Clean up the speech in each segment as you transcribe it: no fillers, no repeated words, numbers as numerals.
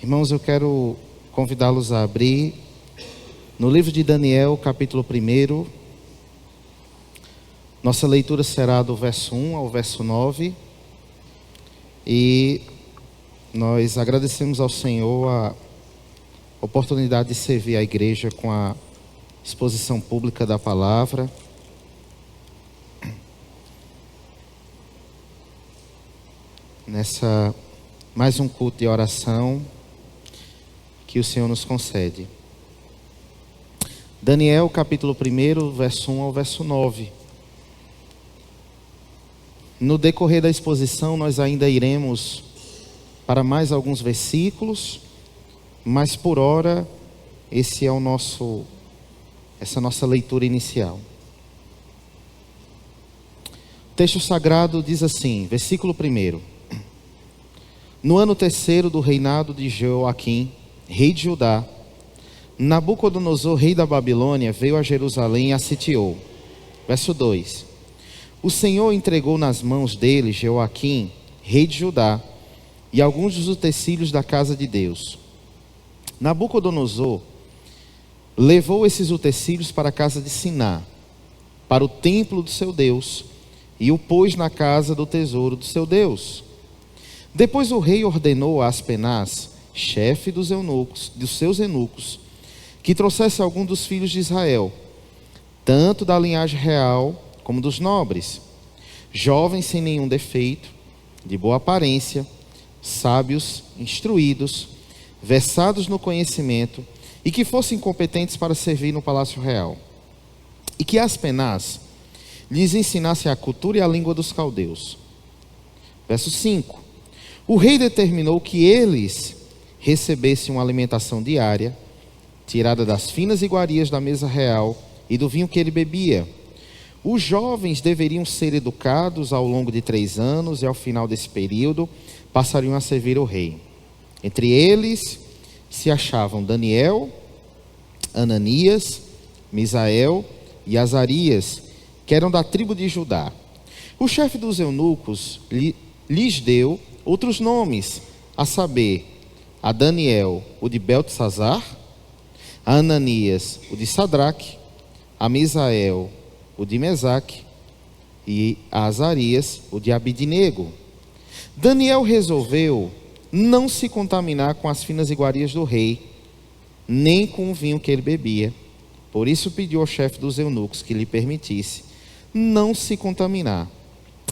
Irmãos, eu quero convidá-los a abrir no livro de Daniel, capítulo 1. Nossa leitura será do verso 1 ao verso 9. E nós agradecemos ao Senhor a oportunidade de servir a igreja com a exposição pública da palavra. Nessa mais um culto de oração que o Senhor nos concede. Daniel, capítulo 1, verso 1 ao verso 9. No decorrer da exposição, nós ainda iremos para mais alguns versículos, mas por hora, essa é a nossa leitura inicial. O texto sagrado diz assim, versículo 1. No ano 3º do reinado de Jeoaquim, rei de Judá, Nabucodonosor, rei da Babilônia, veio a Jerusalém e a sitiou. Verso 2. O Senhor entregou nas mãos dele Jeoaquim, rei de Judá, e alguns dos utensílios da casa de Deus. Nabucodonosor levou esses utensílios para a casa de Siná, para o templo do seu Deus, e o pôs na casa do tesouro do seu Deus. Depois o rei ordenou a Aspenaz, chefe dos seus eunucos, que trouxesse algum dos filhos de Israel, tanto da linhagem real como dos nobres, jovens sem nenhum defeito, de boa aparência, sábios, instruídos, versados no conhecimento, e que fossem competentes para servir no palácio real. E que Aspenaz lhes ensinasse a cultura e a língua dos caldeus. Verso 5. O rei determinou que eles recebessem uma alimentação diária, tirada das finas iguarias da mesa real e do vinho que ele bebia. Os jovens deveriam ser educados ao longo de 3 anos e ao final desse período passariam a servir o rei. Entre eles se achavam Daniel, Ananias, Misael e Azarias, que eram da tribo de Judá. O chefe dos eunucos lhes deu outros nomes, a saber, a Daniel, o de Beltesazar, a Ananias, o de Sadraque, a Misael, o de Mesaque, e a Azarias, o de Abidnego. Daniel resolveu não se contaminar com as finas iguarias do rei, nem com o vinho que ele bebia. Por isso pediu ao chefe dos eunucos que lhe permitisse não se contaminar.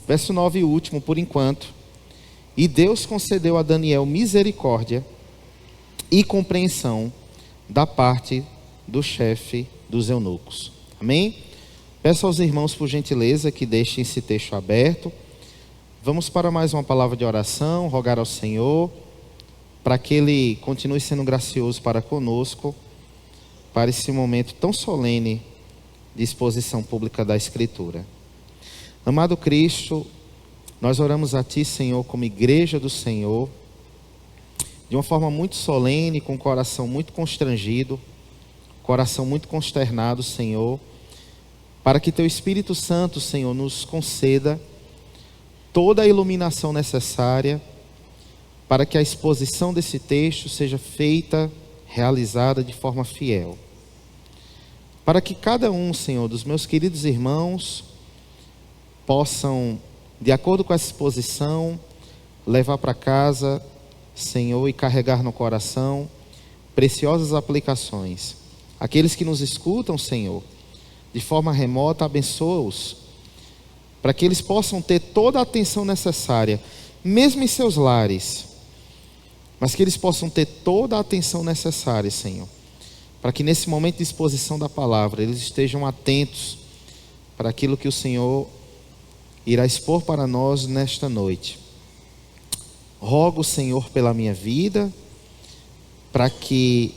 Verso 9 e último, por enquanto. E Deus concedeu a Daniel misericórdia e compreensão da parte do chefe dos eunucos. Amém? Peço aos irmãos, por gentileza, que deixem esse texto aberto. Vamos para mais uma palavra de oração, rogar ao Senhor, para que Ele continue sendo gracioso para conosco, para esse momento tão solene de exposição pública da Escritura. Amado Cristo, nós oramos a Ti, Senhor, como igreja do Senhor, de uma forma muito solene, com o coração muito constrangido, coração muito consternado, Senhor, para que Teu Espírito Santo, Senhor, nos conceda toda a iluminação necessária para que a exposição desse texto seja feita, realizada de forma fiel. Para que cada um, Senhor, dos meus queridos irmãos possam, de acordo com essa exposição, levar para casa, Senhor, e carregar no coração preciosas aplicações. Aqueles que nos escutam, Senhor, de forma remota, abençoa-os, para que eles possam ter toda a atenção necessária, mesmo em seus lares, mas que eles possam ter toda a atenção necessária, Senhor, para que nesse momento de exposição da palavra, eles estejam atentos para aquilo que o Senhor irá expor para nós nesta noite. Rogo, Senhor, pela minha vida, para que,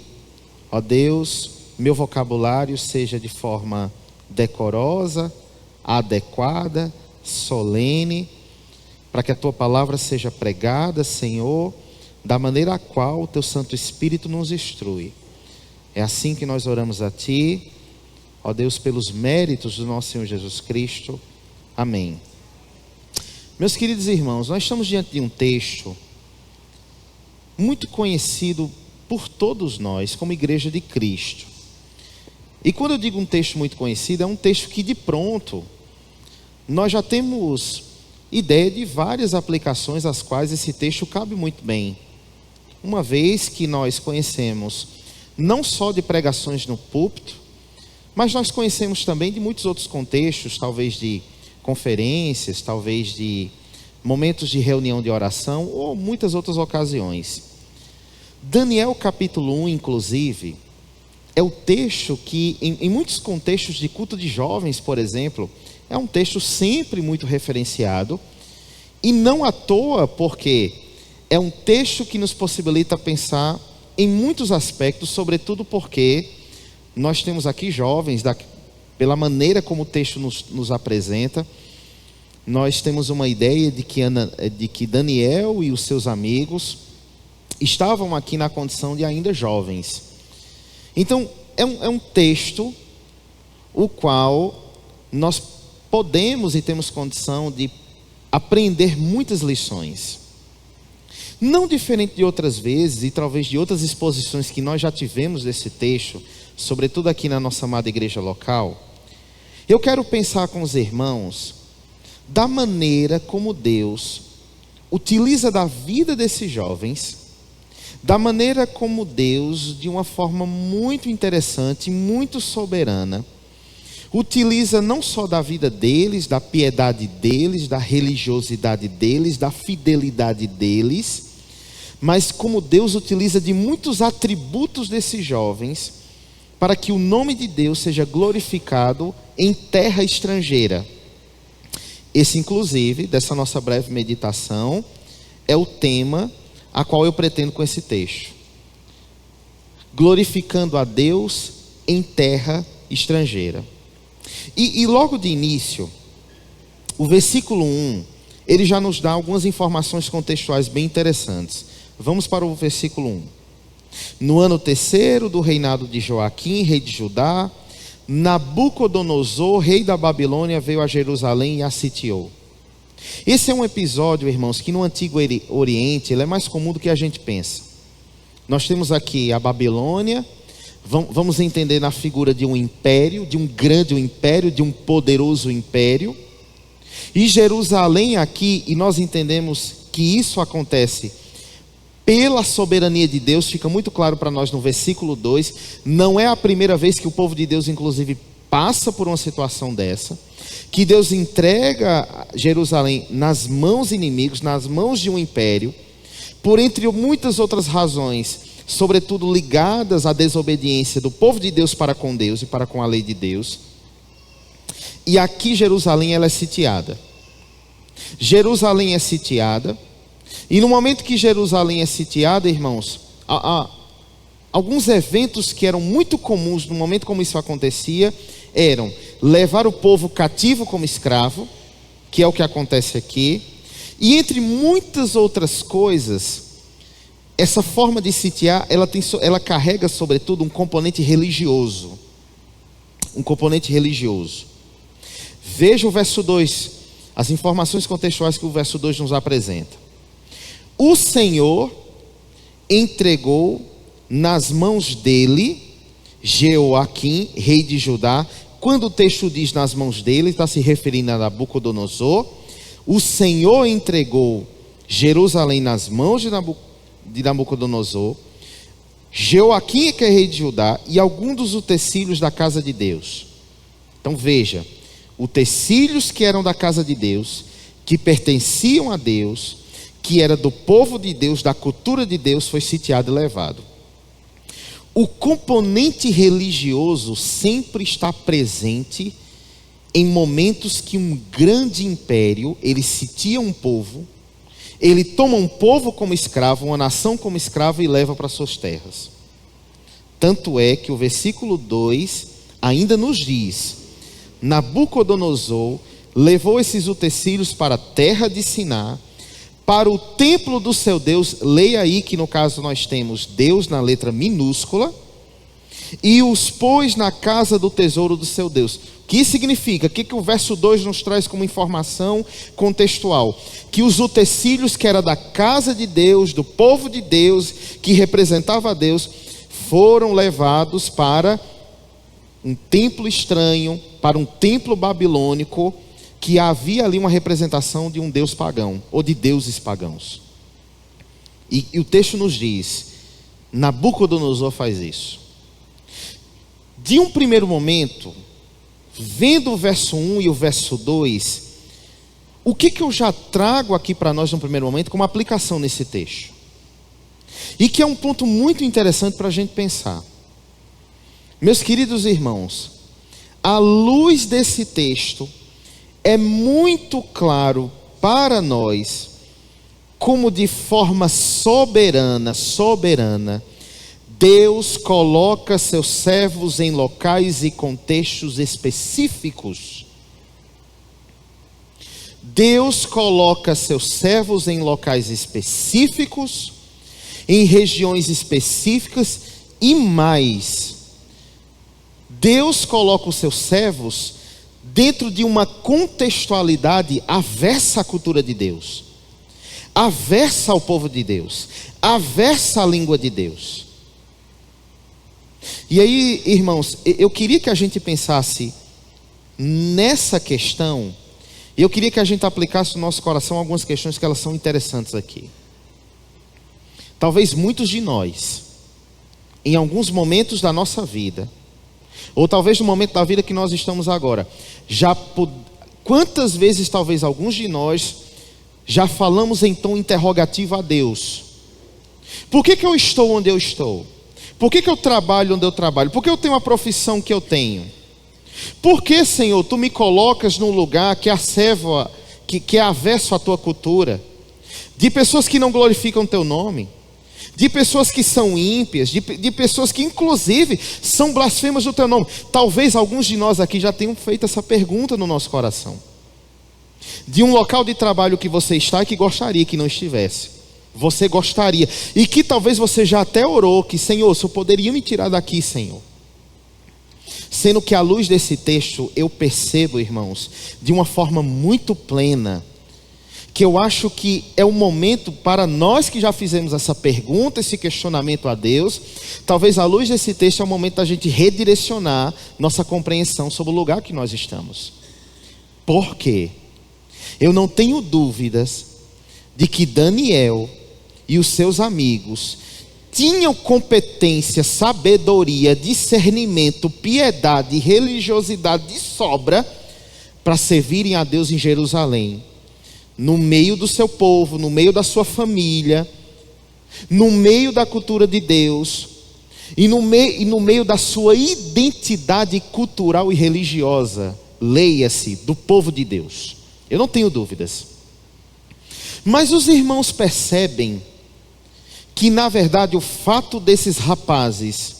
ó Deus, meu vocabulário seja de forma decorosa, adequada, solene, para que a Tua palavra seja pregada, Senhor, da maneira a qual o Teu Santo Espírito nos instrui. É assim que nós oramos a Ti, ó Deus, pelos méritos do nosso Senhor Jesus Cristo. Amém. Meus queridos irmãos, nós estamos diante de um texto muito conhecido por todos nós como Igreja de Cristo. E quando eu digo um texto muito conhecido, é um texto que de pronto nós já temos ideia de várias aplicações às quais esse texto cabe muito bem. Uma vez que nós conhecemos não só de pregações no púlpito, mas nós conhecemos também de muitos outros contextos, talvez de conferências, talvez de momentos de reunião de oração ou muitas outras ocasiões. Daniel capítulo 1, inclusive, é o texto que, em muitos contextos de culto de jovens, por exemplo, é um texto sempre muito referenciado, e não à toa, porque é um texto que nos possibilita pensar em muitos aspectos, sobretudo porque nós temos aqui jovens, pela maneira como o texto nos apresenta, nós temos uma ideia de que Daniel e os seus amigos estavam aqui na condição de ainda jovens. Então, é um texto o qual nós podemos e temos condição de aprender muitas lições. Não diferente de outras vezes e talvez de outras exposições que nós já tivemos desse texto, sobretudo aqui na nossa amada igreja local, eu quero pensar com os irmãos da maneira como Deus utiliza da vida desses jovens, da maneira como Deus, de uma forma muito interessante, muito soberana, utiliza não só da vida deles, da piedade deles, da religiosidade deles, da fidelidade deles, mas como Deus utiliza de muitos atributos desses jovens para que o nome de Deus seja glorificado em terra estrangeira. Esse, inclusive, dessa nossa breve meditação, é o tema a qual eu pretendo com esse texto. Glorificando a Deus em terra estrangeira. E logo de início, o versículo 1, ele já nos dá algumas informações contextuais bem interessantes. Vamos para o versículo 1. No ano 3º do reinado de Joaquim, rei de Judá, Nabucodonosor, rei da Babilônia, veio a Jerusalém e a sitiou. Esse é um episódio, irmãos, que no Antigo Oriente ele é mais comum do que a gente pensa. Nós temos aqui a Babilônia, vamos entender na figura de um império, de um grande império, de um poderoso império. E Jerusalém aqui, e nós entendemos que isso acontece pela soberania de Deus, fica muito claro para nós no versículo 2, não é a primeira vez que o povo de Deus, inclusive, passa por uma situação dessa, que Deus entrega Jerusalém nas mãos inimigos, nas mãos de um império, por entre muitas outras razões, sobretudo ligadas à desobediência do povo de Deus para com Deus e para com a lei de Deus. E aqui Jerusalém ela é sitiada. Jerusalém é sitiada. E no momento que Jerusalém é sitiada, irmãos, há alguns eventos que eram muito comuns no momento como isso acontecia, eram levar o povo cativo como escravo, que é o que acontece aqui, e entre muitas outras coisas, essa forma de sitiar, ela carrega sobretudo um componente religioso. Um componente religioso. Veja o verso 2, as informações contextuais que o verso 2 nos apresenta. O Senhor entregou nas mãos dele, Jeoaquim, rei de Judá. Quando o texto diz nas mãos dele, está se referindo a Nabucodonosor. O Senhor entregou Jerusalém nas mãos de Nabucodonosor. Jeoaquim, que é rei de Judá, e alguns dos utensílios da casa de Deus. Então veja, utensílios que eram da casa de Deus, que pertenciam a Deus, que era do povo de Deus, da cultura de Deus, foi sitiado e levado. O componente religioso sempre está presente em momentos que um grande império, ele sitia um povo, ele toma um povo como escravo, uma nação como escravo e leva para suas terras. Tanto é que o versículo 2 ainda nos diz: Nabucodonosor levou esses utensílios para a terra de Siná, para o templo do seu Deus. Leia aí que no caso nós temos Deus na letra minúscula, e os pôs na casa do tesouro do seu Deus. O Que significa? O que o verso 2 nos traz como informação contextual? Que os utensílios que era da casa de Deus, do povo de Deus, que representava a Deus, foram levados para um templo estranho, para um templo babilônico, que havia ali uma representação de um deus pagão, ou de deuses pagãos. E o texto nos diz, Nabucodonosor faz isso. De um primeiro momento, vendo o verso 1 e o verso 2, o que eu já trago aqui para nós no primeiro momento como aplicação nesse texto? E que é um ponto muito interessante para a gente pensar. Meus queridos irmãos, à luz desse texto, é muito claro para nós, como de forma soberana, Deus coloca seus servos em locais e contextos específicos. Deus coloca seus servos em locais específicos, em regiões específicas e mais. Deus coloca os seus servos dentro de uma contextualidade aversa à cultura de Deus, aversa ao povo de Deus, aversa à língua de Deus. E aí, irmãos, eu queria que a gente pensasse nessa questão, e eu queria que a gente aplicasse no nosso coração algumas questões que elas são interessantes aqui. Talvez muitos de nós, em alguns momentos da nossa vida, ou talvez no momento da vida que nós estamos agora, quantas vezes talvez alguns de nós já falamos em tom interrogativo a Deus? Por que eu estou onde eu estou? Por que eu trabalho onde eu trabalho? Por que eu tenho a profissão que eu tenho? Por que, Senhor, Tu me colocas num lugar que é avesso à Tua cultura? De pessoas que não glorificam Teu nome, de pessoas que são ímpias, de pessoas que inclusive são blasfemas do Teu nome. Talvez alguns de nós aqui já tenham feito essa pergunta no nosso coração. De um local de trabalho que você está e que gostaria que não estivesse. Você gostaria, e que talvez você já até orou, que Senhor, o Senhor poderia me tirar daqui, Senhor. Sendo que à luz desse texto eu percebo, irmãos, de uma forma muito plena, que eu acho que é o momento para nós que já fizemos essa pergunta, esse questionamento a Deus, talvez à luz desse texto é o momento da gente redirecionar nossa compreensão sobre o lugar que nós estamos. Por quê? Eu não tenho dúvidas de que Daniel e os seus amigos tinham competência, sabedoria, discernimento, piedade e religiosidade de sobra para servirem a Deus em Jerusalém, no meio do seu povo, no meio da sua família, no meio da cultura de Deus e no meio da sua identidade cultural e religiosa, leia-se, do povo de Deus. Eu não tenho dúvidas. Mas os irmãos percebem que, na verdade, o fato desses rapazes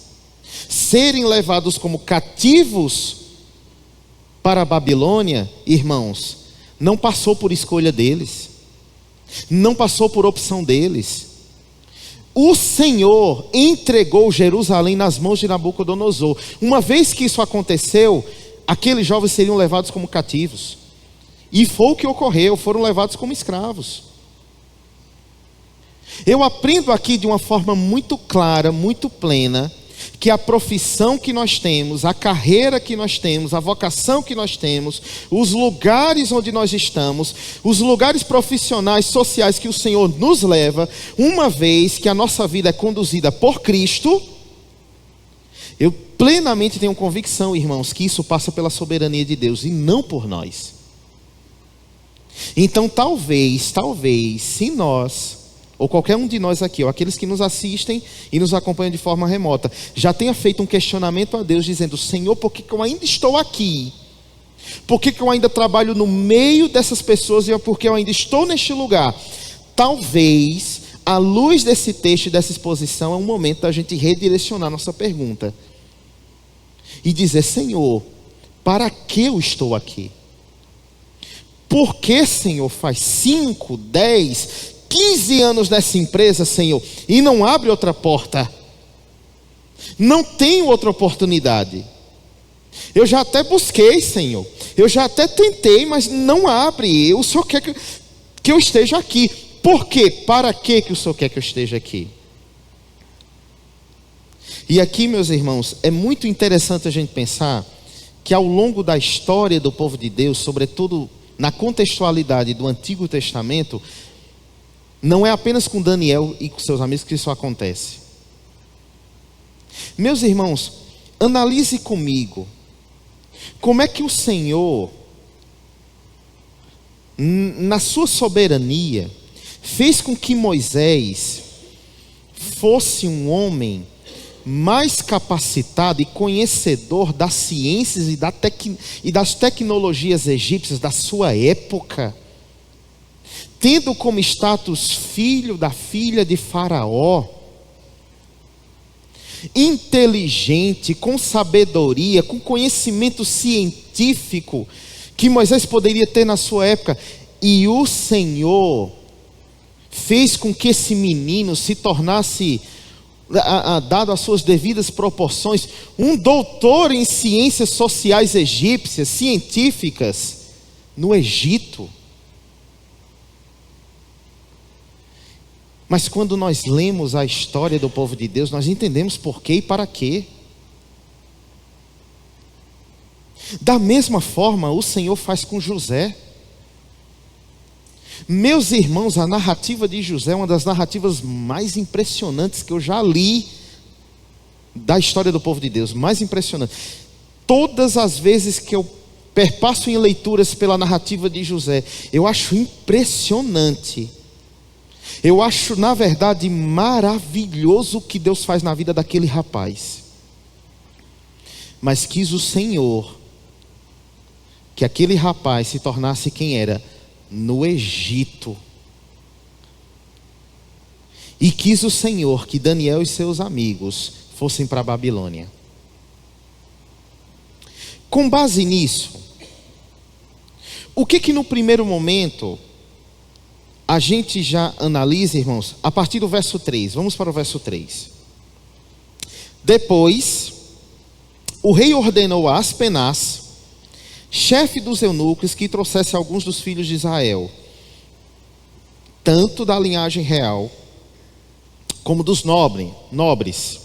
serem levados como cativos para a Babilônia, irmãos, não passou por escolha deles, não passou por opção deles. O Senhor entregou Jerusalém nas mãos de Nabucodonosor. Uma vez que isso aconteceu, aqueles jovens seriam levados como cativos. E foi o que ocorreu, foram levados como escravos. Eu aprendo aqui de uma forma muito clara, muito plena, que a profissão que nós temos, a carreira que nós temos, a vocação que nós temos, os lugares onde nós estamos, os lugares profissionais, sociais que o Senhor nos leva, uma vez que a nossa vida é conduzida por Cristo, eu plenamente tenho convicção, irmãos, que isso passa pela soberania de Deus e não por nós. Então talvez, se nós, ou qualquer um de nós aqui, ou aqueles que nos assistem e nos acompanham de forma remota, já tenha feito um questionamento a Deus, dizendo: Senhor, por que eu ainda estou aqui? Por que eu ainda trabalho no meio dessas pessoas e por que eu ainda estou neste lugar? Talvez, à luz desse texto e dessa exposição, é um momento da gente redirecionar nossa pergunta e dizer: Senhor, para que eu estou aqui? Por que, Senhor, faz 5, 10, 15 anos nessa empresa, Senhor, e não abre outra porta? Não tenho outra oportunidade. Eu já até busquei, Senhor. Eu já até tentei, mas não abre. O Senhor quer que eu esteja aqui. Por quê? Para que o Senhor quer que eu esteja aqui? E aqui, meus irmãos, é muito interessante a gente pensar que ao longo da história do povo de Deus, sobretudo na contextualidade do Antigo Testamento, não é apenas com Daniel e com seus amigos que isso acontece. Meus irmãos, analise comigo, como é que o Senhor, na sua soberania, fez com que Moisés fosse um homem mais capacitado e conhecedor das ciências e das tecnologias egípcias da sua época, tendo como status filho da filha de Faraó, inteligente, com sabedoria, com conhecimento científico que Moisés poderia ter na sua época, e o Senhor fez com que esse menino se tornasse, dado as suas devidas proporções, um doutor em ciências sociais egípcias, científicas, no Egito. Mas quando nós lemos a história do povo de Deus, nós entendemos por quê e para quê. Da mesma forma, o Senhor faz com José. Meus irmãos, a narrativa de José é uma das narrativas mais impressionantes que eu já li da história do povo de Deus, mais impressionante. Todas as vezes que eu perpasso em leituras pela narrativa de José, eu acho impressionante. Eu acho, na verdade, maravilhoso o que Deus faz na vida daquele rapaz. Mas quis o Senhor que aquele rapaz se tornasse quem era no Egito. E quis o Senhor que Daniel e seus amigos fossem para a Babilônia. Com base nisso, o que no primeiro momento a gente já analisa, irmãos, a partir do verso 3. Vamos para o verso 3. Depois, o rei ordenou a Aspenaz, chefe dos eunucos, que trouxesse alguns dos filhos de Israel, tanto da linhagem real, como dos nobres.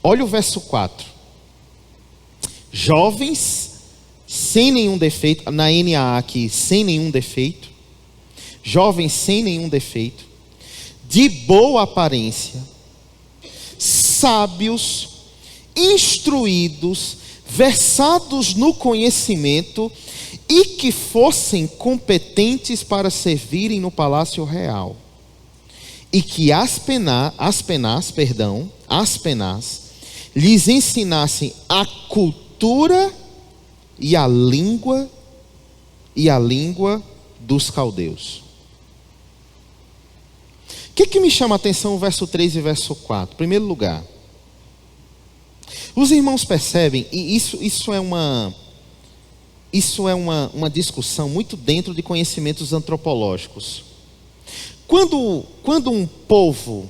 Olha o verso 4. Jovens, sem nenhum defeito, na NAA aqui, sem nenhum defeito. Jovens sem nenhum defeito, de boa aparência, sábios, instruídos, versados no conhecimento e que fossem competentes para servirem no palácio real. E que Aspenaz lhes ensinassem a cultura e a língua dos caldeus. O que me chama a atenção o verso 3 e verso 4? Em primeiro lugar, os irmãos percebem, e isso é uma discussão muito dentro de conhecimentos antropológicos. Quando um povo,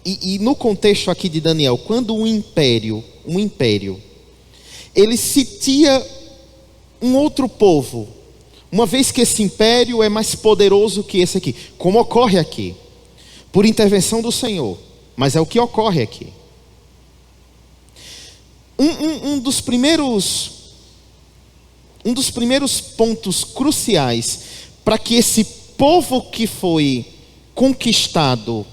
e no contexto aqui de Daniel, quando um império, ele sitia um outro povo, uma vez que esse império é mais poderoso que esse aqui, como ocorre aqui, por intervenção do Senhor, mas é o que ocorre aqui. Um dos primeiros pontos cruciais para que esse povo que foi conquistado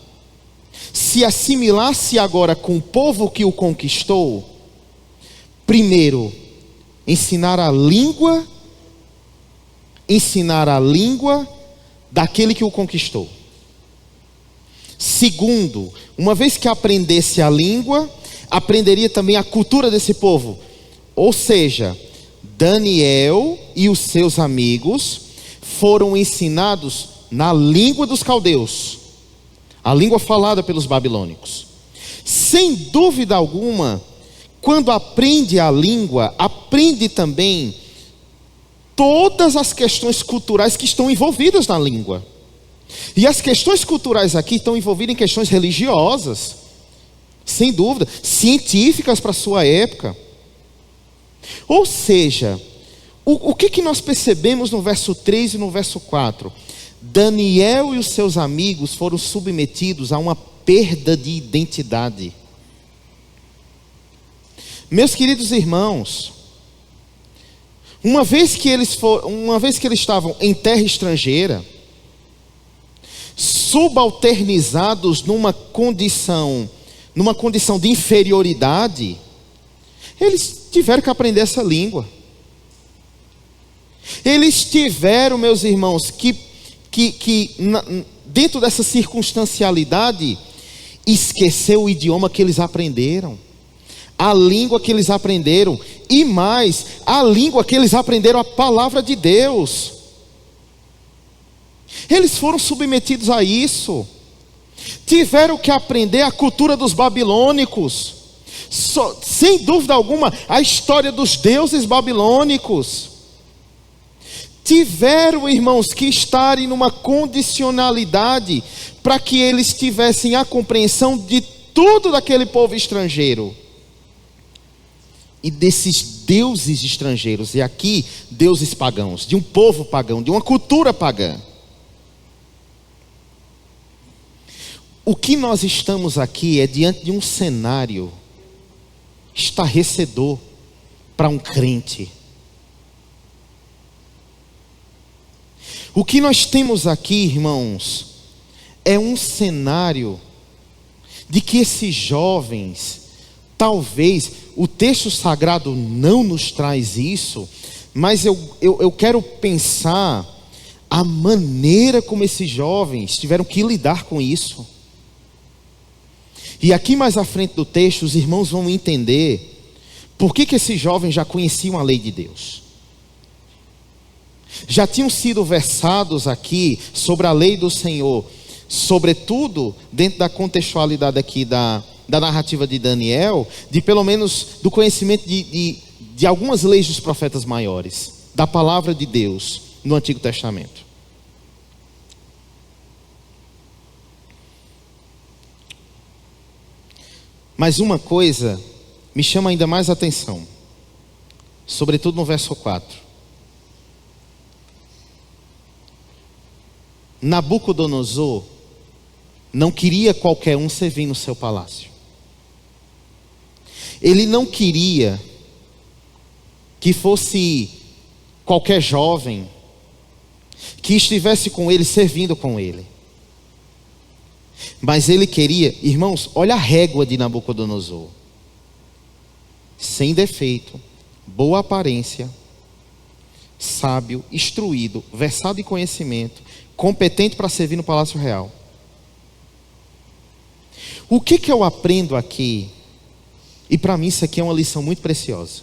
se assimilasse agora com o povo que o conquistou, primeiro, ensinar a língua daquele que o conquistou. Segundo, uma vez que aprendesse a língua, aprenderia também a cultura desse povo. Ou seja, Daniel e os seus amigos foram ensinados na língua dos caldeus, a língua falada pelos babilônicos. Sem dúvida alguma, quando aprende a língua, aprende também todas as questões culturais que estão envolvidas na língua. E as questões culturais aqui estão envolvidas em questões religiosas, sem dúvida, científicas para a sua época. Ou seja, o que nós percebemos no verso 3 e no verso 4? Daniel e os seus amigos foram submetidos a uma perda de identidade. Meus queridos irmãos, uma vez que eles estavam em terra estrangeira, subalternizados numa condição de inferioridade, eles tiveram que aprender essa língua. Eles tiveram, meus irmãos, que dentro dessa circunstancialidade, esquecer o idioma que eles aprenderam, a língua que eles aprenderam, e mais, a língua que eles aprenderam, a palavra de Deus. Eles foram submetidos a isso. Tiveram que aprender a cultura dos babilônicos, sem dúvida alguma, a história dos deuses babilônicos. Tiveram, irmãos, que estarem numa condicionalidade para que eles tivessem a compreensão de tudo daquele povo estrangeiro e desses deuses estrangeiros, e aqui deuses pagãos, de um povo pagão, de uma cultura pagã. O que nós estamos aqui é diante de um cenário estarrecedor para um crente. O que nós temos aqui, irmãos, é um cenário de que esses jovens, talvez, o texto sagrado não nos traz isso, mas eu quero pensar a maneira como esses jovens tiveram que lidar com isso. E aqui mais à frente do texto, os irmãos vão entender por que esses jovens já conheciam a lei de Deus. Já tinham sido versados aqui sobre a lei do Senhor, sobretudo dentro da contextualidade aqui da narrativa de Daniel, de pelo menos do conhecimento de algumas leis dos profetas maiores, da palavra de Deus no Antigo Testamento. Mas uma coisa me chama ainda mais a atenção, sobretudo no verso 4. Nabucodonosor não queria qualquer um servir no seu palácio. Ele não queria que fosse qualquer jovem que estivesse com ele, servindo com ele. Mas ele queria, irmãos, olha a régua de Nabucodonosor: sem defeito, boa aparência, sábio, instruído, versado em conhecimento, competente para servir no palácio real. O que eu aprendo aqui? E para mim isso aqui é uma lição muito preciosa.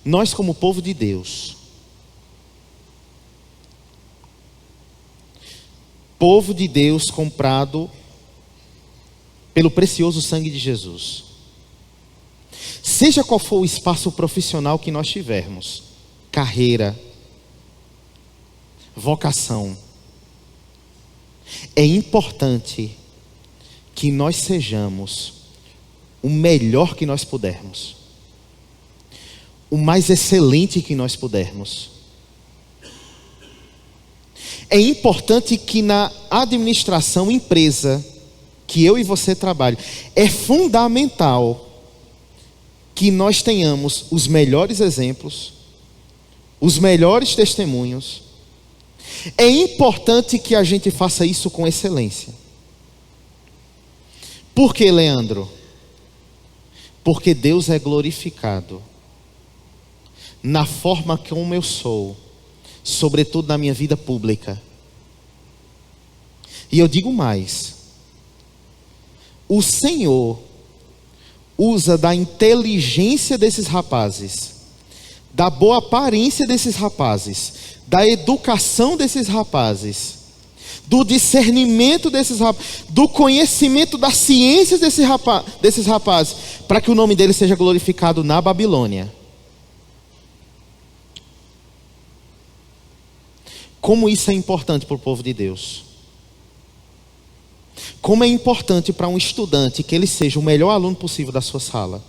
Nós, como povo de Deus, povo de Deus comprado pelo precioso sangue de Jesus, seja qual for o espaço profissional que nós tivermos, carreira, vocação, é importante que nós sejamos o melhor que nós pudermos, o mais excelente que nós pudermos. É importante que na administração, empresa, que eu e você trabalhem, é fundamental que nós tenhamos os melhores exemplos, os melhores testemunhos. É importante que a gente faça isso com excelência. Por que, Leandro? Porque Deus é glorificado na forma como eu sou, sobretudo na minha vida pública. E eu digo mais: o Senhor usa da inteligência desses rapazes, da boa aparência desses rapazes, da educação desses rapazes, do discernimento desses rapazes, do conhecimento das ciências desses rapazes, para que o nome dele seja glorificado na Babilônia. Como isso é importante para o povo de Deus. Como é importante para um estudante que ele seja o melhor aluno possível da sua sala.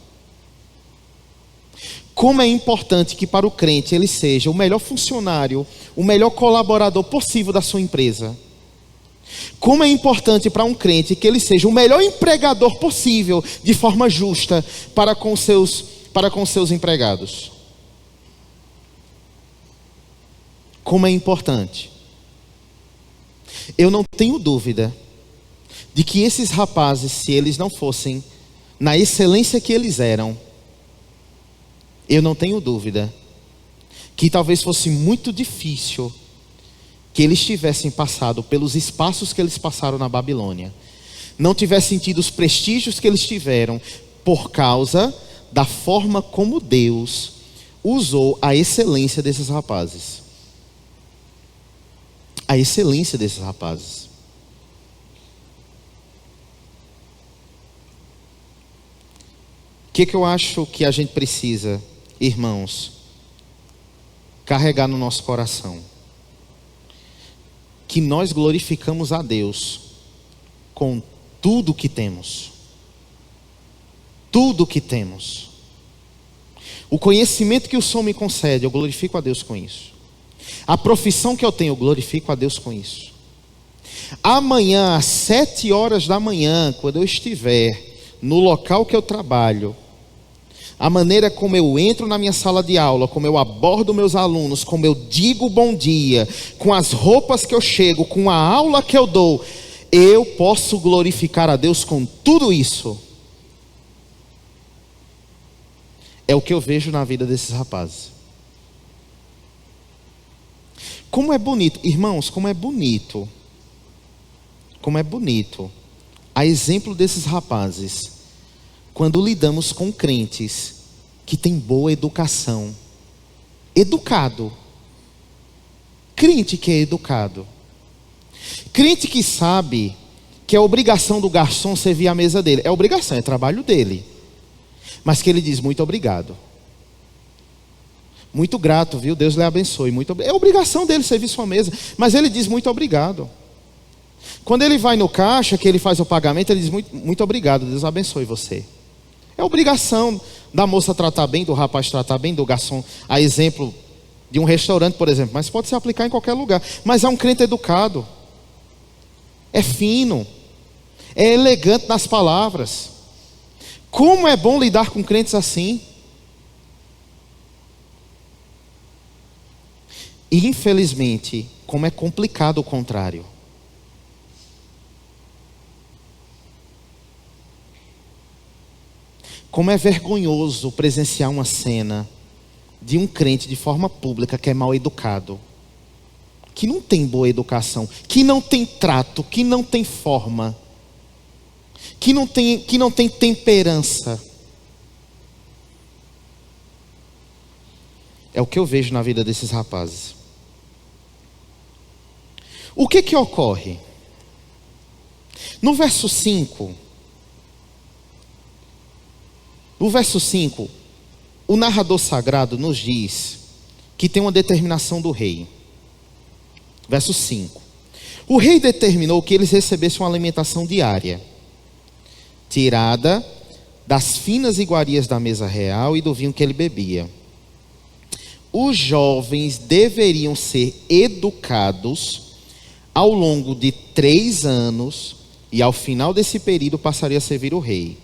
Como é importante que para o crente ele seja o melhor funcionário, o melhor colaborador possível da sua empresa. Como é importante para um crente que ele seja o melhor empregador possível, de forma justa, para com seus empregados. Como é importante. Eu não tenho dúvida de que esses rapazes, se eles não fossem na excelência que eles eram, eu não tenho dúvida que talvez fosse muito difícil que eles tivessem passado pelos espaços que eles passaram na Babilônia, não tivessem tido os prestígios que eles tiveram, por causa da forma como Deus usou a excelência desses rapazes. A excelência desses rapazes. O que eu acho que a gente precisa, irmãos, carregar no nosso coração? Que nós glorificamos a Deus com tudo que temos. Tudo que temos. O conhecimento que o Senhor me concede, eu glorifico a Deus com isso. A profissão que eu tenho, eu glorifico a Deus com isso. Amanhã, às 7 horas da manhã, quando eu estiver no local que eu trabalho, a maneira como eu entro na minha sala de aula, como eu abordo meus alunos, como eu digo bom dia, com as roupas que eu chego, com a aula que eu dou, eu posso glorificar a Deus com tudo isso. É o que eu vejo na vida desses rapazes. Como é bonito, irmãos, como é bonito. Como é bonito. A exemplo desses rapazes, quando lidamos com crentes que têm boa educação. Educado. Crente que é educado. Crente que sabe que é obrigação do garçom servir a mesa dele. É obrigação, é trabalho dele. Mas que ele diz muito obrigado. Muito grato, viu? Deus lhe abençoe. É obrigação dele servir sua mesa. Mas ele diz muito obrigado. Quando ele vai no caixa, que ele faz o pagamento, ele diz muito obrigado, Deus abençoe você. É obrigação da moça tratar bem, do rapaz tratar bem, do garçom. A exemplo de um restaurante, por exemplo. Mas pode se aplicar em qualquer lugar. Mas é um crente educado. É fino. É elegante nas palavras. Como é bom lidar com crentes assim. E infelizmente, como é complicado o contrário. Como é vergonhoso presenciar uma cena de um crente de forma pública que é mal educado, que não tem boa educação, que não tem trato, que não tem forma, que não tem temperança. É o que eu vejo na vida desses rapazes. O que ocorre? No verso 5, o narrador sagrado nos diz que tem uma determinação do rei. Verso 5. O rei determinou que eles recebessem uma alimentação diária, tirada das finas iguarias da mesa real e do vinho que ele bebia. Os jovens deveriam ser educados ao longo de 3 anos e ao final desse período passaria a servir o rei.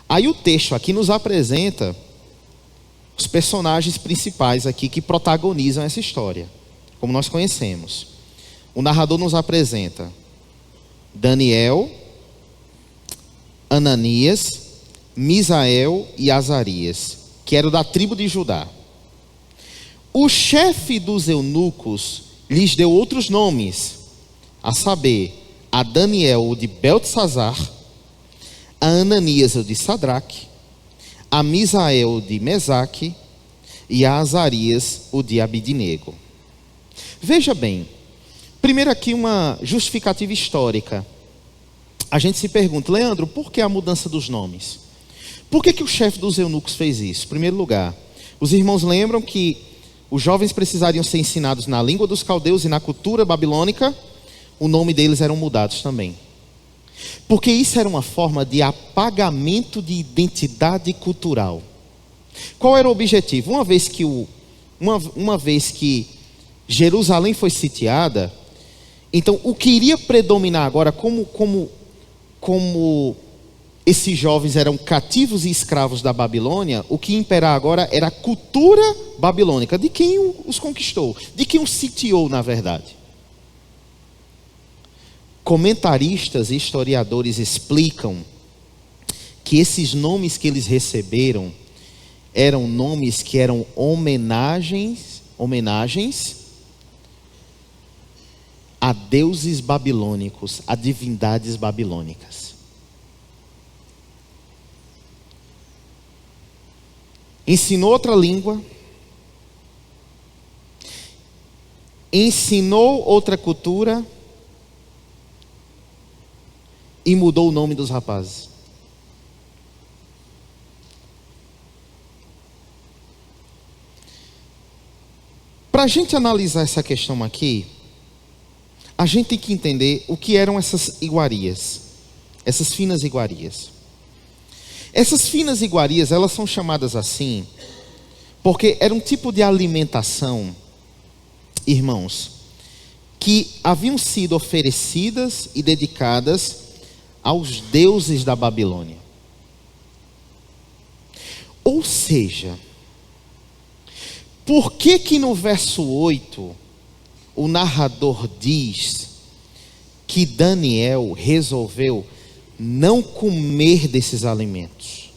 Aí o texto aqui nos apresenta os personagens principais aqui que protagonizam essa história, como nós conhecemos. O narrador nos apresenta Daniel, Ananias, Misael e Azarias, que eram da tribo de Judá. O chefe dos eunucos lhes deu outros nomes, a saber, a Daniel o de Beltesazar, a Ananias o de Sadraque, a Misael o de Mesaque e a Azarias o de Abidnego. Veja bem, primeiro aqui uma justificativa histórica. A gente se pergunta, Leandro, por que a mudança dos nomes? Por que o chefe dos eunucos fez isso? Em primeiro lugar, os irmãos lembram que os jovens precisariam ser ensinados na língua dos caldeus e na cultura babilônica, o nome deles eram mudados também. Porque isso era uma forma de apagamento de identidade cultural. Qual era o objetivo? Uma vez que Jerusalém foi sitiada, então o que iria predominar agora, como esses jovens eram cativos e escravos da Babilônia, o que ia imperar agora era a cultura babilônica, de quem os conquistou, de quem os sitiou, na verdade. Comentaristas e historiadores explicam que esses nomes que eles receberam eram nomes que eram homenagens a deuses babilônicos, a divindades babilônicas. Ensinou outra língua, ensinou outra cultura e mudou o nome dos rapazes. Para a gente analisar essa questão aqui, a gente tem que entender o que eram essas iguarias, essas finas iguarias. Essas finas iguarias, elas são chamadas assim, porque era um tipo de alimentação, irmãos, que haviam sido oferecidas e dedicadas aos deuses da Babilônia. Ou seja, por que no verso 8, o narrador diz que Daniel resolveu não comer desses alimentos?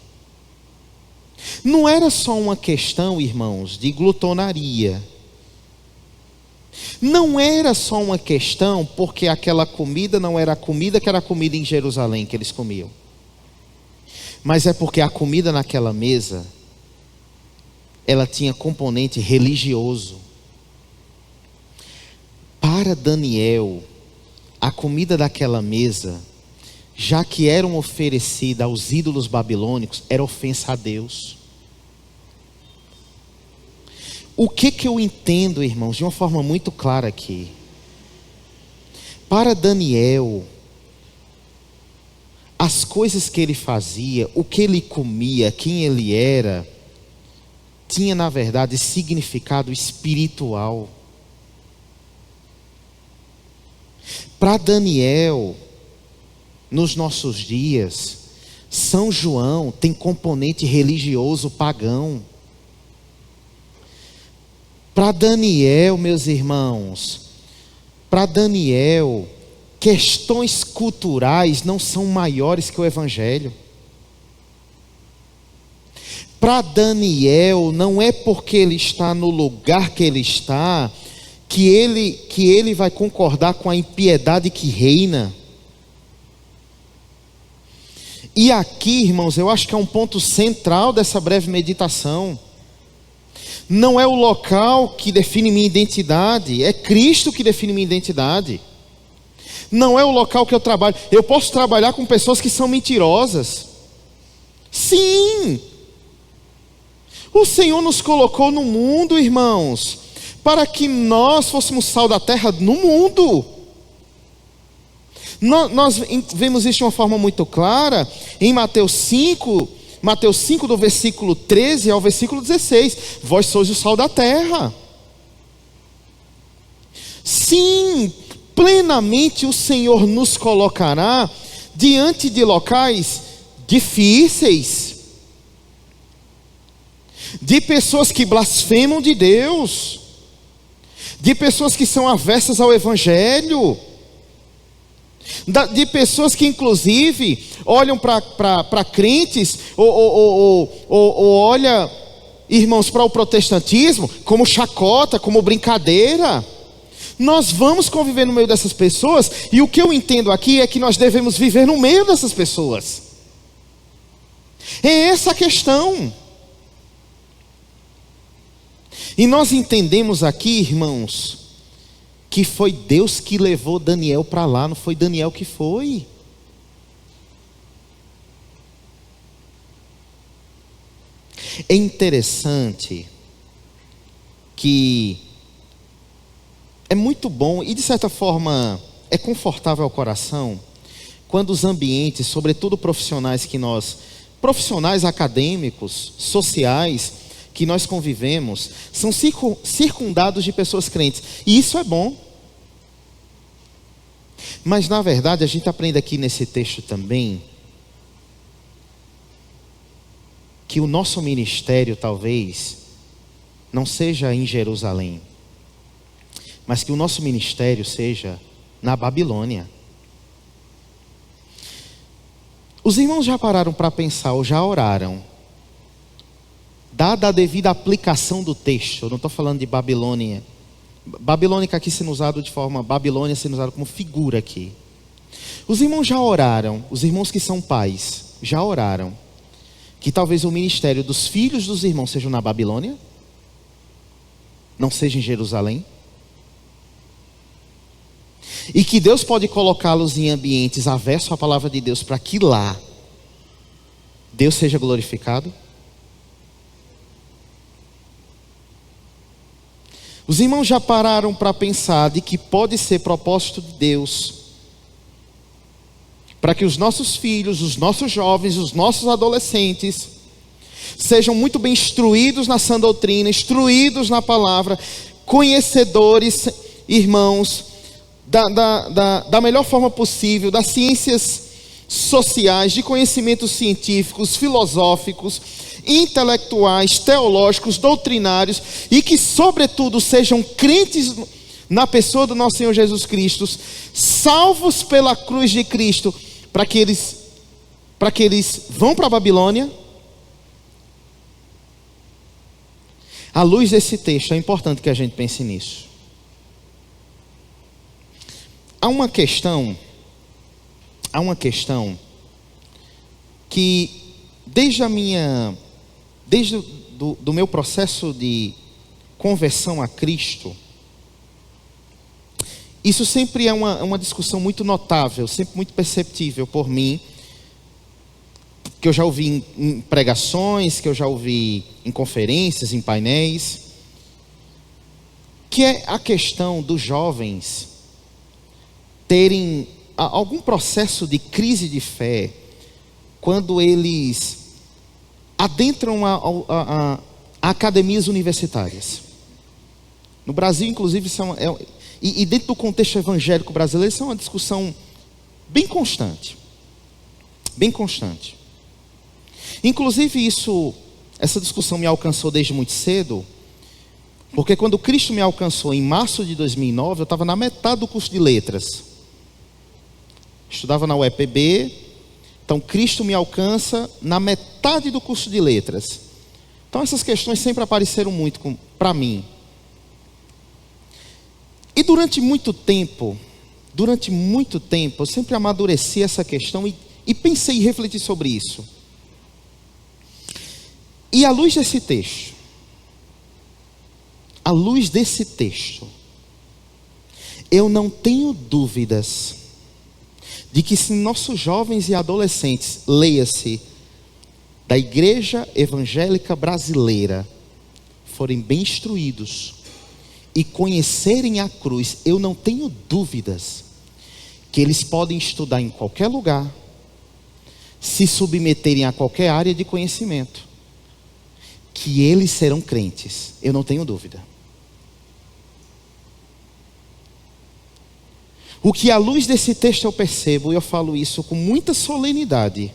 Não era só uma questão, irmãos, de glutonaria. Não era só uma questão porque aquela comida não era a comida que era a comida em Jerusalém que eles comiam. Mas é porque a comida naquela mesa, ela tinha componente religioso. Para Daniel, a comida daquela mesa, já que eram oferecidas aos ídolos babilônicos, era ofensa a Deus. O que eu entendo, irmãos, de uma forma muito clara aqui? Para Daniel, as coisas que ele fazia, o que ele comia, quem ele era, tinha na verdade significado espiritual. Para Daniel, nos nossos dias, São João tem componente religioso pagão. Para Daniel, meus irmãos, para Daniel, questões culturais não são maiores que o Evangelho. Para Daniel, não é porque ele está no lugar que ele está, que ele vai concordar com a impiedade que reina. E aqui, irmãos, eu acho que é um ponto central dessa breve meditação. Não é o local que define minha identidade, é Cristo que define minha identidade. Não é o local que eu trabalho. Eu posso trabalhar com pessoas que são mentirosas. Sim! O Senhor nos colocou no mundo, irmãos, para que nós fôssemos sal da terra no mundo. Nós vemos isso de uma forma muito clara em Mateus 5 do versículo 13 ao versículo 16. Vós sois o sal da terra. Sim, plenamente o Senhor nos colocará diante de locais difíceis, de pessoas que blasfemam de Deus, de pessoas que são aversas ao Evangelho, de pessoas que inclusive olham para crentes ou olha, irmãos, para o protestantismo como chacota, como brincadeira. Nós vamos conviver no meio dessas pessoas, e o que eu entendo aqui é que nós devemos viver no meio dessas pessoas. É essa a questão. E nós entendemos aqui, irmãos, que foi Deus que levou Daniel para lá, não foi Daniel que foi. É interessante que é muito bom e de certa forma é confortável ao coração quando os ambientes, sobretudo profissionais que nós profissionais, acadêmicos, sociais, que nós convivemos, são circundados de pessoas crentes. E isso é bom. Mas, na verdade, a gente aprende aqui nesse texto também que o nosso ministério talvez não seja em Jerusalém, mas que o nosso ministério seja na Babilônia. Os irmãos já pararam para pensar ou já oraram, dada a devida aplicação do texto? Eu não estou falando de Babilônia. Babilônica aqui sendo usado de forma, Babilônia sendo usado como figura aqui. Os irmãos já oraram, os irmãos que são pais, já oraram, que talvez o ministério dos filhos dos irmãos seja na Babilônia? Não seja em Jerusalém? E que Deus pode colocá-los em ambientes aversos à palavra de Deus, para que lá Deus seja glorificado? Os irmãos já pararam para pensar de que pode ser propósito de Deus para que os nossos filhos, os nossos jovens, os nossos adolescentes sejam muito bem instruídos na sã doutrina, instruídos na palavra, conhecedores, irmãos, da melhor forma possível, das ciências sociais, de conhecimentos científicos, filosóficos, intelectuais, teológicos, doutrinários, e que sobretudo sejam crentes na pessoa do nosso Senhor Jesus Cristo, salvos pela cruz de Cristo, para que eles vão para a Babilônia. À luz desse texto, é importante que a gente pense nisso. Há uma questão que desde do meu processo de conversão a Cristo, isso sempre é uma discussão muito notável, sempre muito perceptível por mim, que eu já ouvi em pregações, que eu já ouvi em conferências, em painéis, que é a questão dos jovens terem algum processo de crise de fé quando eles adentram a academias universitárias. No Brasil, inclusive, e dentro do contexto evangélico brasileiro, isso é uma discussão bem constante. Bem constante. Inclusive, essa discussão me alcançou desde muito cedo, porque quando Cristo me alcançou em março de 2009, eu estava na metade do curso de letras. Estudava na UEPB, então Cristo me alcança na metade do curso de letras. Então essas questões sempre apareceram muito para mim. E durante muito tempo, eu sempre amadureci essa questão e pensei e refleti sobre isso. E à luz desse texto, eu não tenho dúvidas de que se nossos jovens e adolescentes, leia-se, da igreja evangélica brasileira, forem bem instruídos e conhecerem a cruz, eu não tenho dúvidas que eles podem estudar em qualquer lugar, se submeterem a qualquer área de conhecimento, que eles serão crentes, eu não tenho dúvida. O que à luz desse texto eu percebo, e eu falo isso com muita solenidade,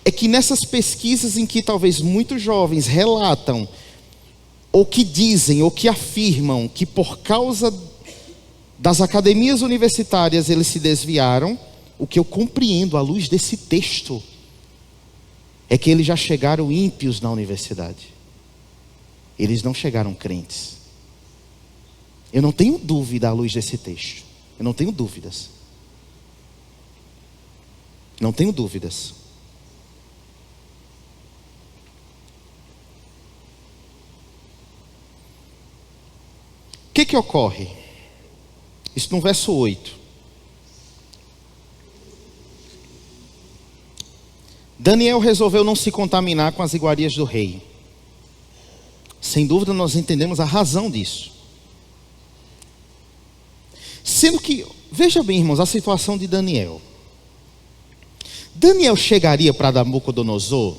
é que nessas pesquisas em que talvez muitos jovens relatam, ou que dizem, ou que afirmam que por causa das academias universitárias eles se desviaram, o que eu compreendo à luz desse texto é que eles já chegaram ímpios na universidade. Eles não chegaram crentes. Eu não tenho dúvida à luz desse texto. Eu não tenho dúvidas. Não tenho dúvidas. O que ocorre? Isso no verso 8. Daniel resolveu não se contaminar com as iguarias do rei. Sem dúvida nós entendemos a razão disso. Sendo que, veja bem, irmãos, a situação de Daniel. Daniel chegaria para Nabucodonosor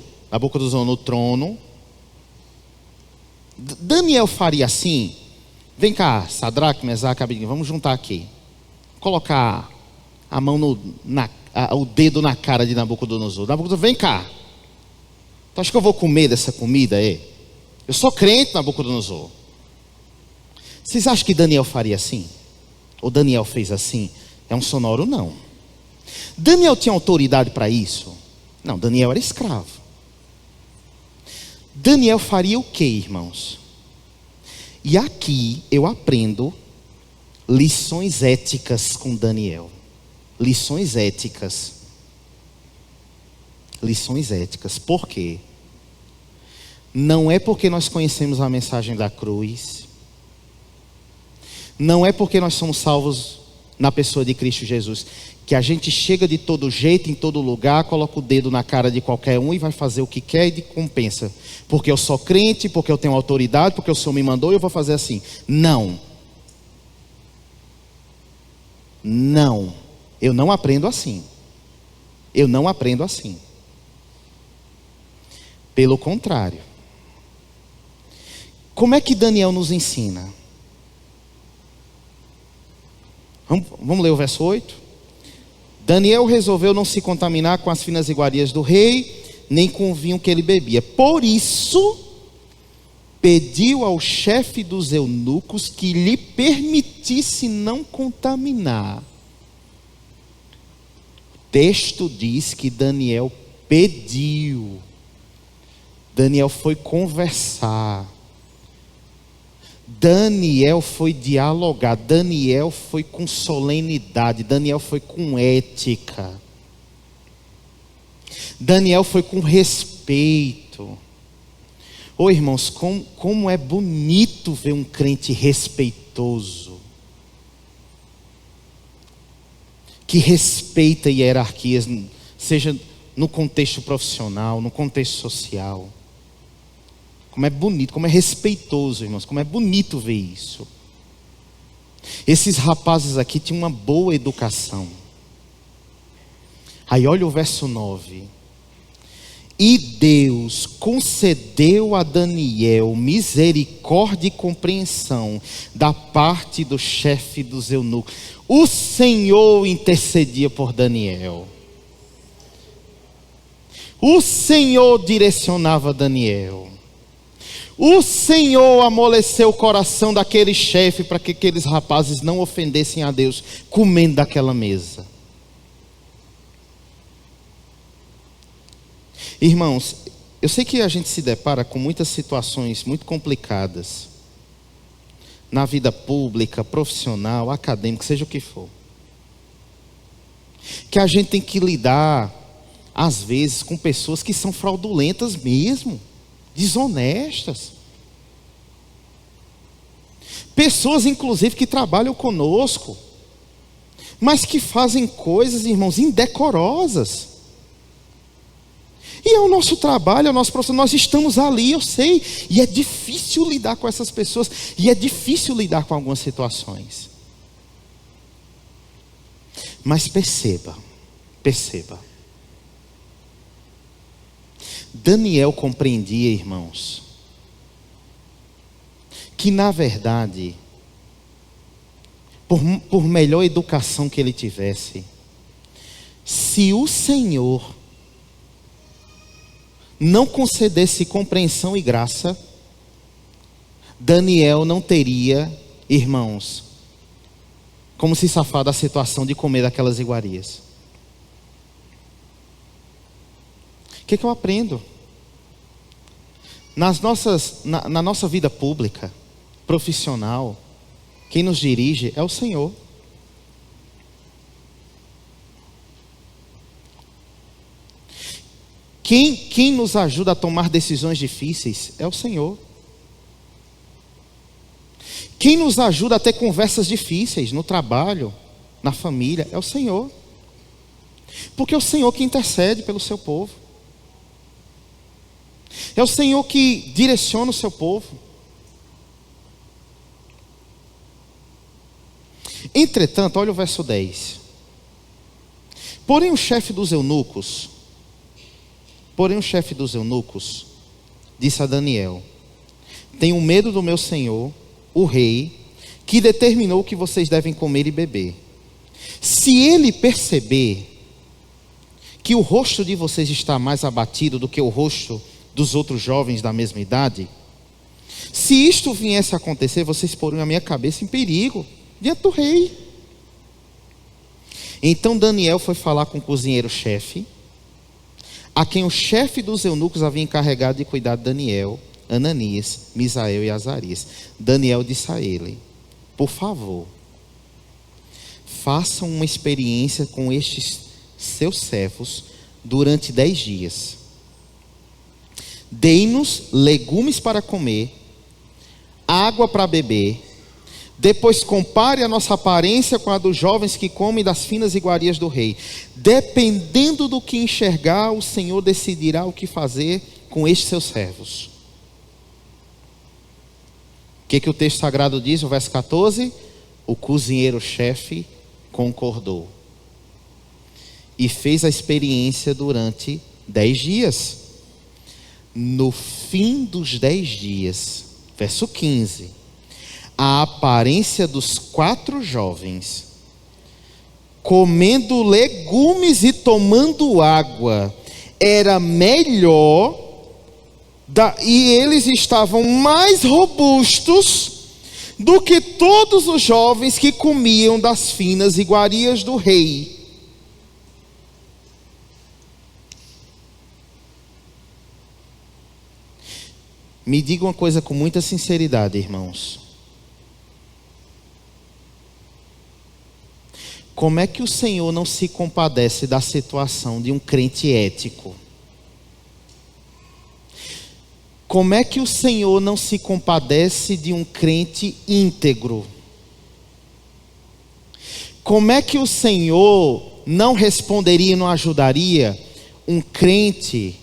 no trono. Daniel faria assim: vem cá, Sadraque, Mesaque, Abednego, vamos juntar aqui. Colocar a mão o dedo na cara de Nabucodonosor. Nabucodonosor, vem cá. Tu acha que eu vou comer dessa comida aí? Eu sou crente, Nabucodonosor. Vocês acham que Daniel faria assim? Ou Daniel fez assim? É um sonoro? Não. Daniel tinha autoridade para isso? Não, Daniel era escravo. Daniel faria o que, irmãos? E aqui eu aprendo lições éticas com Daniel. Lições éticas. Lições éticas. Por quê? Não é porque nós conhecemos a mensagem da cruz. Não é porque nós somos salvos na pessoa de Cristo Jesus, que a gente chega de todo jeito, em todo lugar, coloca o dedo na cara de qualquer um e vai fazer o que quer e de compensa. Porque eu sou crente, porque eu tenho autoridade, porque o Senhor me mandou e eu vou fazer assim. Não. Não. Eu não aprendo assim. Eu não aprendo assim. Pelo contrário. Como é que Daniel nos ensina? Vamos ler o verso 8? Daniel resolveu não se contaminar com as finas iguarias do rei, nem com o vinho que ele bebia. Por isso, pediu ao chefe dos eunucos que lhe permitisse não contaminar. O texto diz que Daniel pediu. Daniel foi conversar. Daniel foi dialogar, Daniel foi com solenidade, Daniel foi com ética, Daniel foi com respeito. Ô irmãos, como é bonito ver um crente respeitoso, que respeita hierarquias, seja no contexto profissional, no contexto social. Como é bonito, como é respeitoso, irmãos. Como é bonito ver isso. Esses rapazes aqui tinham uma boa educação. Aí olha o verso 9. E Deus concedeu a Daniel misericórdia e compreensão da parte do chefe dos eunucos. O Senhor intercedia por Daniel. O Senhor direcionava Daniel. O Senhor amoleceu o coração daquele chefe para que aqueles rapazes não ofendessem a Deus comendo daquela mesa. Irmãos, eu sei que a gente se depara com muitas situações muito complicadas na vida pública, profissional, acadêmica, seja o que for, que a gente tem que lidar às vezes com pessoas que são fraudulentas mesmo, desonestas. Pessoas inclusive que trabalham conosco, mas que fazem coisas, irmãos, indecorosas. E é o nosso trabalho, é o nosso profissão, nós estamos ali, eu sei. E é difícil lidar com essas pessoas, e é difícil lidar com algumas situações. Mas perceba. Daniel compreendia, irmãos, que na verdade, por melhor educação que ele tivesse, se o Senhor não concedesse compreensão e graça, Daniel não teria, irmãos, como se safar da situação de comer daquelas iguarias. O que eu aprendo? Na nossa vida pública, profissional, quem nos dirige é o Senhor. Quem nos ajuda a tomar decisões difíceis é o Senhor. Quem nos ajuda a ter conversas difíceis no trabalho, na família, é o Senhor. Porque é o Senhor que intercede pelo seu povo. É o Senhor que direciona o seu povo. Entretanto, olha o verso 10. Porém o chefe dos eunucos disse a Daniel: tenho medo do meu senhor, o rei, que determinou que vocês devem comer e beber. Se ele perceber que o rosto de vocês está mais abatido do que o rosto dos outros jovens da mesma idade, se isto viesse a acontecer, vocês porão a minha cabeça em perigo diante do rei. Então Daniel foi falar com o cozinheiro-chefe, a quem o chefe dos eunucos havia encarregado de cuidar de Daniel, Ananias, Misael e Azarias. Daniel disse a ele: por favor, façam uma experiência com estes seus servos durante 10 dias. Dei-nos legumes para comer, água para beber. Depois compare a nossa aparência com a dos jovens que comem das finas iguarias do rei. Dependendo do que enxergar, o Senhor decidirá o que fazer com estes seus servos. O que o texto sagrado diz, o verso 14? O cozinheiro-chefe concordou e fez a experiência durante 10 dias. No fim dos 10 dias, verso 15, a aparência dos 4 jovens, comendo legumes e tomando água, era melhor, e eles estavam mais robustos do que todos os jovens que comiam das finas iguarias do rei. Me diga uma coisa com muita sinceridade, irmãos. Como é que o Senhor não se compadece da situação de um crente ético? Como é que o Senhor não se compadece de um crente íntegro? Como é que o Senhor não responderia e não ajudaria um crente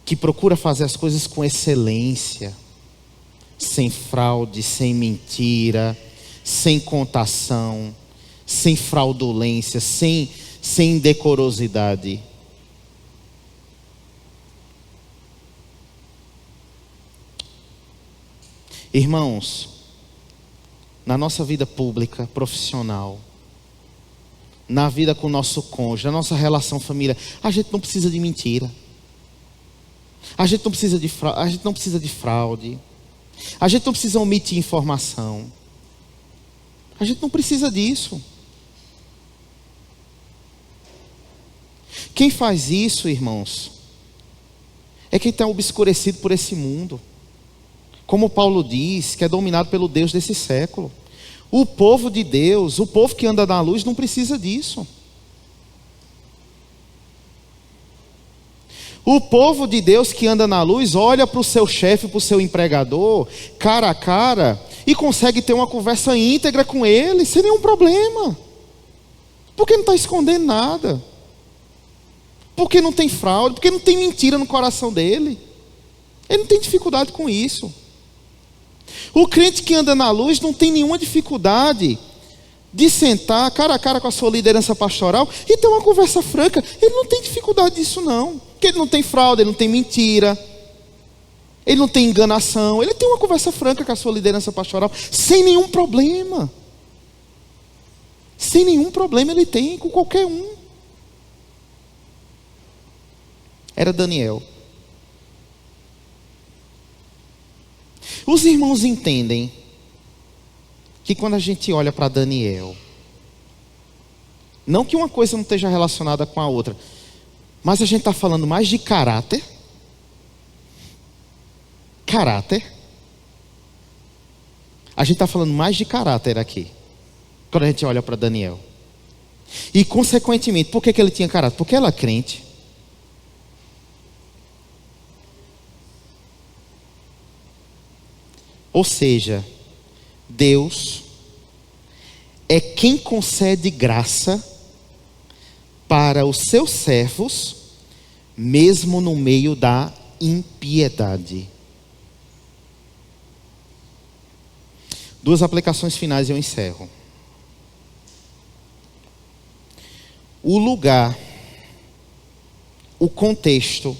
que procura fazer as coisas com excelência, sem fraude, sem mentira, sem contação, sem fraudulência, sem indecorosidade? Irmãos, na nossa vida pública, profissional, na vida com o nosso cônjuge, na nossa relação familiar, a gente não precisa de mentira. A gente não precisa de fraude. A gente não precisa omitir informação. A gente não precisa disso. Quem faz isso, irmãos, é quem está obscurecido por esse mundo. Como Paulo diz, que é dominado pelo Deus desse século. O povo de Deus, o povo que anda na luz, não precisa disso. O povo de Deus que anda na luz, olha para o seu chefe, para o seu empregador, cara a cara, e consegue ter uma conversa íntegra com ele, sem nenhum problema. Porque não está escondendo nada. Porque não tem fraude, porque não tem mentira no coração dele. Ele não tem dificuldade com isso. O crente que anda na luz não tem nenhuma dificuldade de sentar cara a cara com a sua liderança pastoral e ter uma conversa franca. Ele não tem dificuldade disso não. Porque ele não tem fraude, ele não tem mentira, ele não tem enganação. Ele tem uma conversa franca com a sua liderança pastoral sem nenhum problema. Sem nenhum problema ele tem com qualquer um. Era Daniel. Os irmãos entendem que quando a gente olha para Daniel, não que uma coisa não esteja relacionada com a outra, mas a gente está falando mais de caráter. A gente está falando mais de caráter aqui, quando a gente olha para Daniel. E consequentemente, por que ele tinha caráter? Porque ela é crente. Ou seja, Deus é quem concede graça para os seus servos, mesmo no meio da impiedade. 2 aplicações finais e eu encerro. o lugar, o contexto,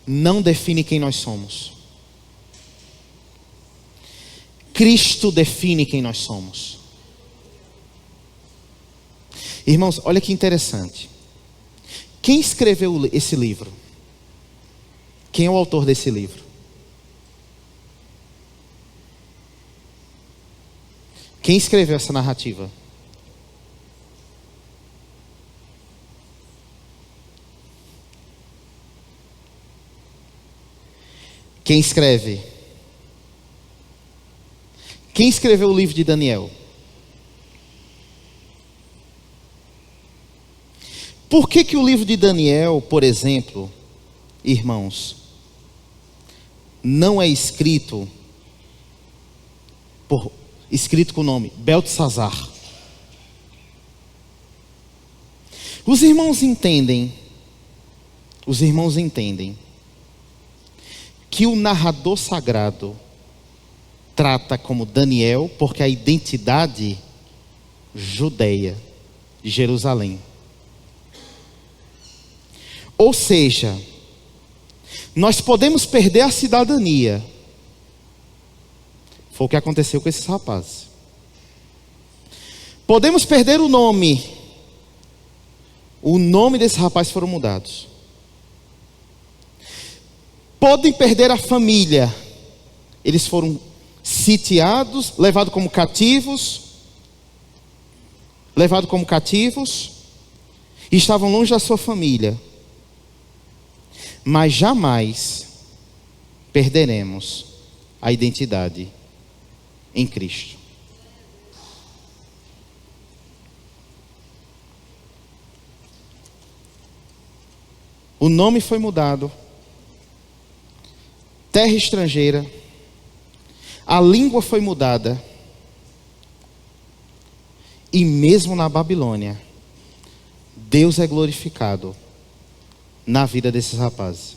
não define quem nós somos. Cristo define quem nós somos. Irmãos, olha que interessante. Quem escreveu esse livro? Quem é o autor desse livro? Quem escreveu essa narrativa? Quem escreve? Quem escreveu o livro de Daniel? Por que o livro de Daniel, por exemplo, irmãos, não é escrito com o nome Beltesazar? Os irmãos entendem que o narrador sagrado trata como Daniel, porque a identidade judeia de Jerusalém. Ou seja, nós podemos perder a cidadania. Foi o que aconteceu com esses rapazes. Podemos perder o nome. O nome desses rapazes foram mudados. Podem perder a família. Eles foram sitiados, levados como cativos. E estavam longe da sua família. Mas jamais perderemos a identidade em Cristo. O nome foi mudado, terra estrangeira, a língua foi mudada, e mesmo na Babilônia, Deus é glorificado na vida desses rapazes.